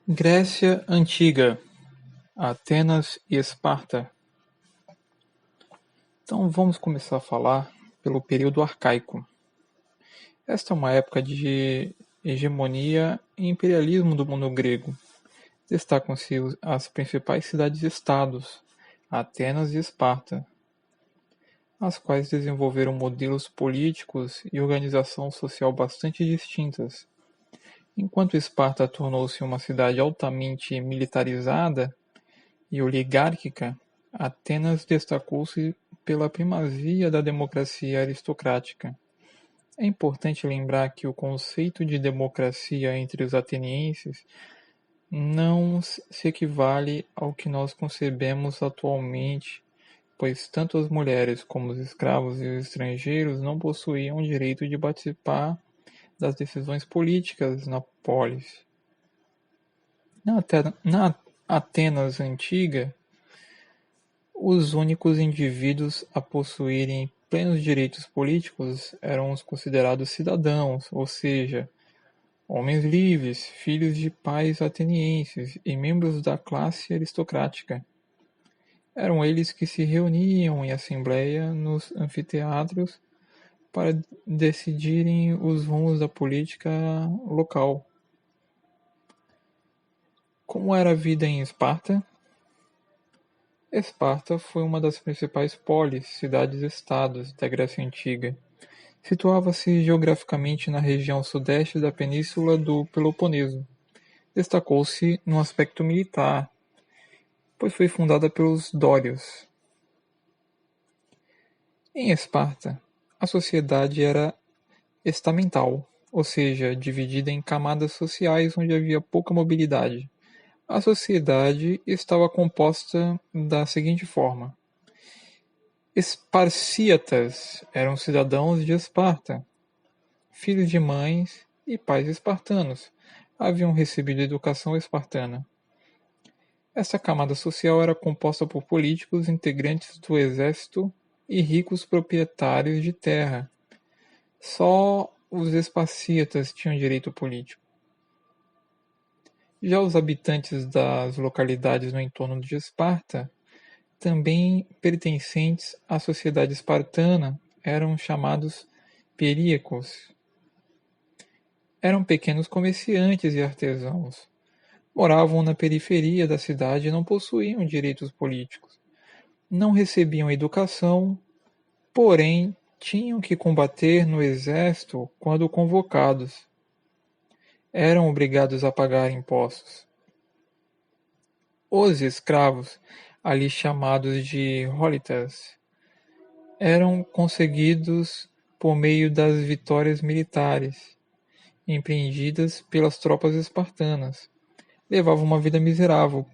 Grécia Antiga, Atenas e Esparta. Então vamos começar a falar pelo período arcaico. Esta é uma época de hegemonia e imperialismo do mundo grego. Destacam-se as principais cidades-estados, Atenas e Esparta, as quais desenvolveram modelos políticos e organização social bastante distintas. Enquanto Esparta tornou-se uma cidade altamente militarizada e oligárquica, Atenas destacou-se pela primazia da democracia aristocrática. É importante lembrar que o conceito de democracia entre os atenienses não se equivale ao que nós concebemos atualmente, pois tanto as mulheres como os escravos e os estrangeiros não possuíam o direito de participar das decisões políticas na polis. Na Atenas antiga, os únicos indivíduos a possuírem plenos direitos políticos eram os considerados cidadãos, ou seja, homens livres, filhos de pais atenienses e membros da classe aristocrática. Eram eles que se reuniam em assembleia nos anfiteatros para decidirem os rumos da política local. Como era a vida em Esparta? Esparta foi uma das principais polis, cidades-estados da Grécia Antiga. Situava-se geograficamente na região sudeste da península do Peloponeso. Destacou-se no aspecto militar, pois foi fundada pelos dórios. Em Esparta, a sociedade era estamental, ou seja, dividida em camadas sociais onde havia pouca mobilidade. A sociedade estava composta da seguinte forma: Esparcíatas eram cidadãos de Esparta, filhos de mães e pais espartanos, haviam recebido educação espartana. Essa camada social era composta por políticos, integrantes do exército e ricos proprietários de terra. Só os esparcíatas tinham direito político. Já os habitantes das localidades no entorno de Esparta, também pertencentes à sociedade espartana, eram chamados períacos. Eram pequenos comerciantes e artesãos. Moravam na periferia da cidade e não possuíam direitos políticos. Não recebiam educação, porém tinham que combater no exército quando convocados. Eram obrigados a pagar impostos. Os escravos, ali chamados de holitas, eram conseguidos por meio das vitórias militares empreendidas pelas tropas espartanas. Levavam uma vida miserável,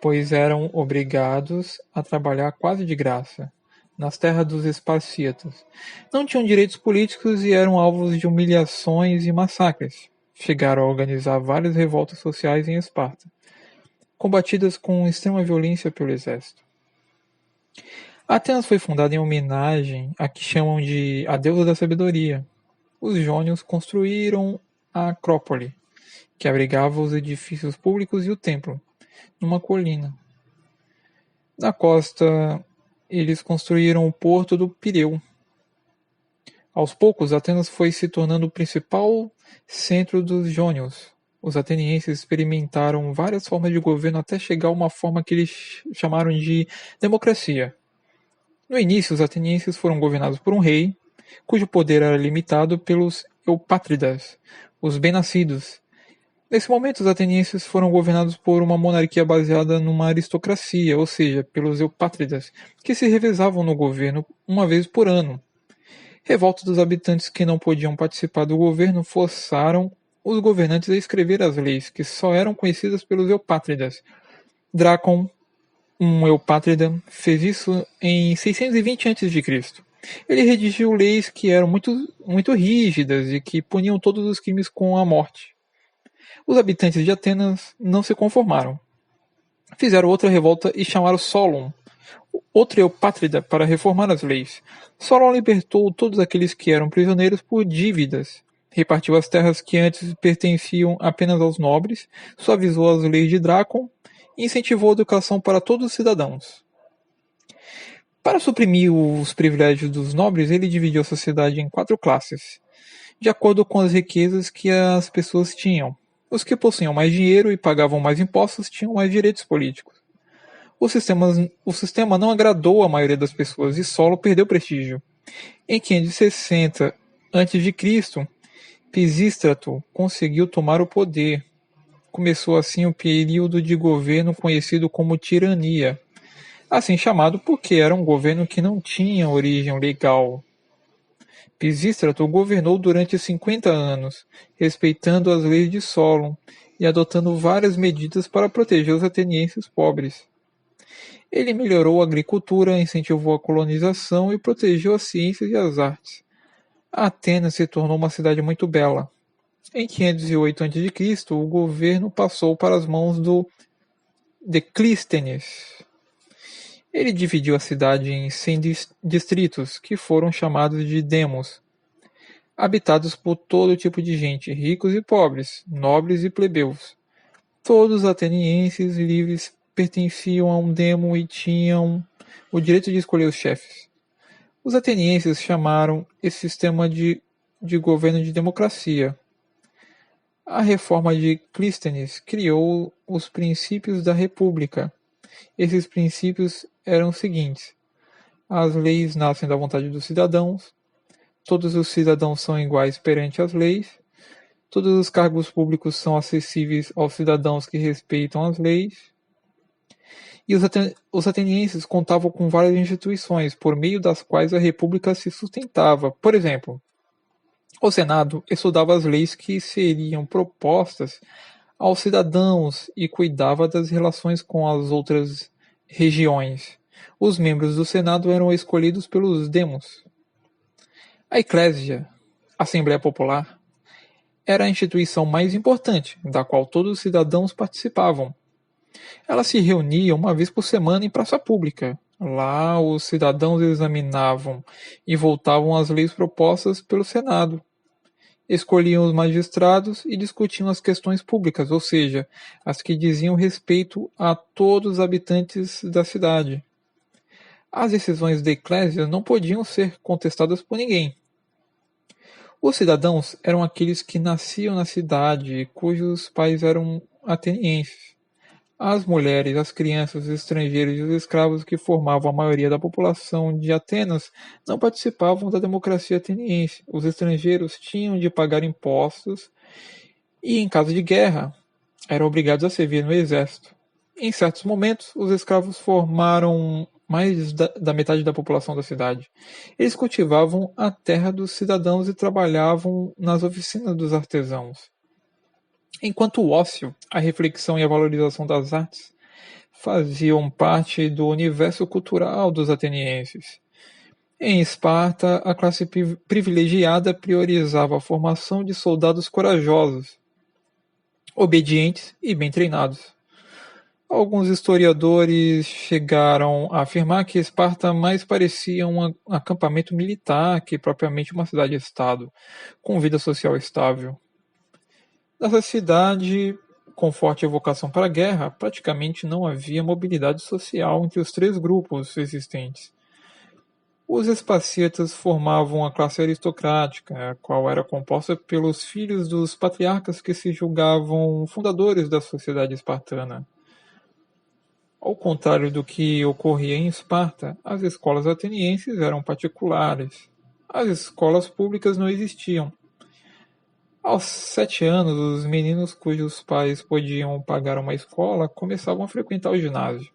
pois eram obrigados a trabalhar quase de graça nas terras dos esparcíatas. Não tinham direitos políticos e eram alvos de humilhações e massacres. Chegaram a organizar várias revoltas sociais em Esparta, combatidas com extrema violência pelo exército. Atenas foi fundada em homenagem a que chamam de a deusa da sabedoria. Os jônios construíram a Acrópole, que abrigava os edifícios públicos e o templo, numa colina. Na costa, eles construíram o porto do Pireu. Aos poucos, Atenas foi se tornando o principal centro dos jônios. Os atenienses experimentaram várias formas de governo até chegar a uma forma que eles chamaram de democracia. No início, os atenienses foram governados por um rei, cujo poder era limitado pelos eupátridas, os bem-nascidos. Nesse momento, os atenienses foram governados por uma monarquia baseada numa aristocracia, ou seja, pelos eupátridas, que se revezavam no governo uma vez por ano. Revoltas dos habitantes que não podiam participar do governo forçaram os governantes a escrever as leis, que só eram conhecidas pelos eupátridas. Drácon, um eupátrida, fez isso em 620 a.C. Ele redigiu leis que eram muito rígidas e que puniam todos os crimes com a morte. Os habitantes de Atenas não se conformaram. Fizeram outra revolta e chamaram Solon, outro eupátrida, para reformar as leis. Solon libertou todos aqueles que eram prisioneiros por dívidas, repartiu as terras que antes pertenciam apenas aos nobres, suavizou as leis de Drácon e incentivou a educação para todos os cidadãos. Para suprimir os privilégios dos nobres, ele dividiu a sociedade em 4 classes, de acordo com as riquezas que as pessoas tinham. Os que possuíam mais dinheiro e pagavam mais impostos tinham mais direitos políticos. O sistema não agradou a maioria das pessoas e Solo perdeu prestígio. Em 560 a.C., Pisístrato conseguiu tomar o poder. Começou assim o período de governo conhecido como tirania, assim chamado porque era um governo que não tinha origem legal. Pisístrato governou durante 50 anos, respeitando as leis de Solon e adotando várias medidas para proteger os atenienses pobres. Ele melhorou a agricultura, incentivou a colonização e protegeu as ciências e as artes. Atenas se tornou uma cidade muito bela. Em 508 a.C., o governo passou para as mãos de Clístenes. Ele dividiu a cidade em 100 distritos, que foram chamados de demos, habitados por todo tipo de gente, ricos e pobres, nobres e plebeus. Todos os atenienses livres pertenciam a um demo e tinham o direito de escolher os chefes. Os atenienses chamaram esse sistema de governo de democracia. A reforma de Clístenes criou os princípios da república. Esses princípios eram os seguintes: as leis nascem da vontade dos cidadãos, todos os cidadãos são iguais perante as leis, todos os cargos públicos são acessíveis aos cidadãos que respeitam as leis, e os atenienses contavam com várias instituições, por meio das quais a república se sustentava. Por exemplo, o Senado estudava as leis que seriam propostas aos cidadãos e cuidava das relações com as outras regiões. Os membros do Senado eram escolhidos pelos demos. A Eclésia, Assembleia Popular, era a instituição mais importante, da qual todos os cidadãos participavam. Ela se reunia uma vez por semana em praça pública. Lá, os cidadãos examinavam e votavam as leis propostas pelo Senado. Escolhiam os magistrados e discutiam as questões públicas, ou seja, as que diziam respeito a todos os habitantes da cidade. As decisões da Eclésia não podiam ser contestadas por ninguém. Os cidadãos eram aqueles que nasciam na cidade, cujos pais eram atenienses. As mulheres, as crianças, os estrangeiros e os escravos que formavam a maioria da população de Atenas não participavam da democracia ateniense. Os estrangeiros tinham de pagar impostos e, em caso de guerra, eram obrigados a servir no exército. Em certos momentos, os escravos formaram mais da metade da população da cidade. Eles cultivavam a terra dos cidadãos e trabalhavam nas oficinas dos artesãos. Enquanto o ócio, a reflexão e a valorização das artes faziam parte do universo cultural dos atenienses. Em Esparta, a classe privilegiada priorizava a formação de soldados corajosos, obedientes e bem treinados. Alguns historiadores chegaram a afirmar que Esparta mais parecia um acampamento militar que propriamente uma cidade-estado, com vida social estável. Nessa cidade, com forte vocação para a guerra, praticamente não havia mobilidade social entre os 3 grupos existentes. Os esparciatas formavam a classe aristocrática, a qual era composta pelos filhos dos patriarcas que se julgavam fundadores da sociedade espartana. Ao contrário do que ocorria em Esparta, as escolas atenienses eram particulares. As escolas públicas não existiam. Aos 7 anos, os meninos cujos pais podiam pagar uma escola começavam a frequentar o ginásio,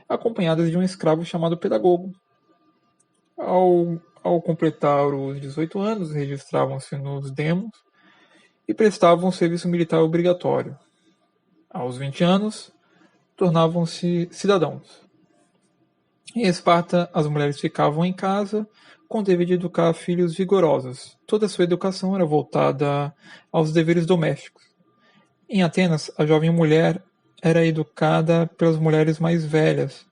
acompanhados de um escravo chamado pedagogo. Ao completar os 18 anos, registravam-se nos demos e prestavam serviço militar obrigatório. Aos 20 anos, tornavam-se cidadãos. Em Esparta, as mulheres ficavam em casa com o dever de educar filhos vigorosos. Toda sua educação era voltada aos deveres domésticos. Em Atenas, a jovem mulher era educada pelas mulheres mais velhas,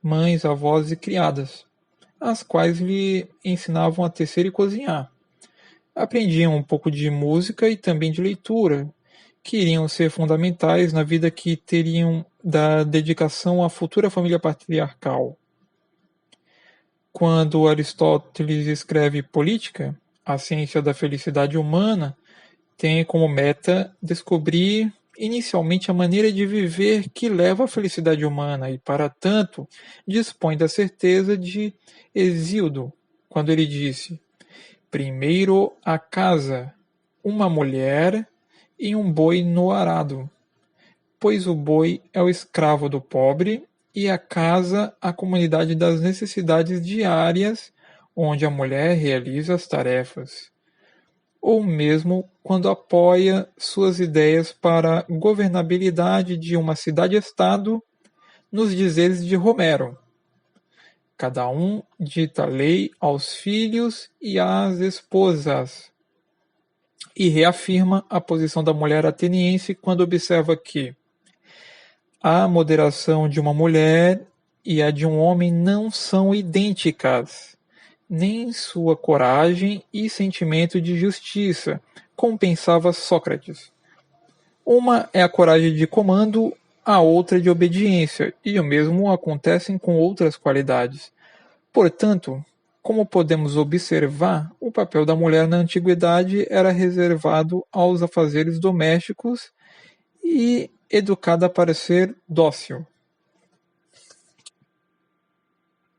mães, avós e criadas, as quais lhe ensinavam a tecer e cozinhar. Aprendiam um pouco de música e também de leitura, que iriam ser fundamentais na vida que teriam da dedicação à futura família patriarcal. Quando Aristóteles escreve Política, a ciência da felicidade humana tem como meta descobrir inicialmente a maneira de viver que leva à felicidade humana e, para tanto, dispõe da certeza de Hesíodo, quando ele disse: primeiro a casa, uma mulher e um boi no arado, pois o boi é o escravo do pobre e a casa a comunidade das necessidades diárias, onde a mulher realiza as tarefas. Ou mesmo quando apoia suas ideias para a governabilidade de uma cidade-estado nos dizeres de Homero. Cada um dita lei aos filhos e às esposas, e reafirma a posição da mulher ateniense quando observa que a moderação de uma mulher e a de um homem não são idênticas, nem sua coragem e sentimento de justiça, como pensava Sócrates. Uma é a coragem de comando, a outra de obediência, e o mesmo acontece com outras qualidades. Portanto, como podemos observar, o papel da mulher na antiguidade era reservado aos afazeres domésticos e educada para ser dócil.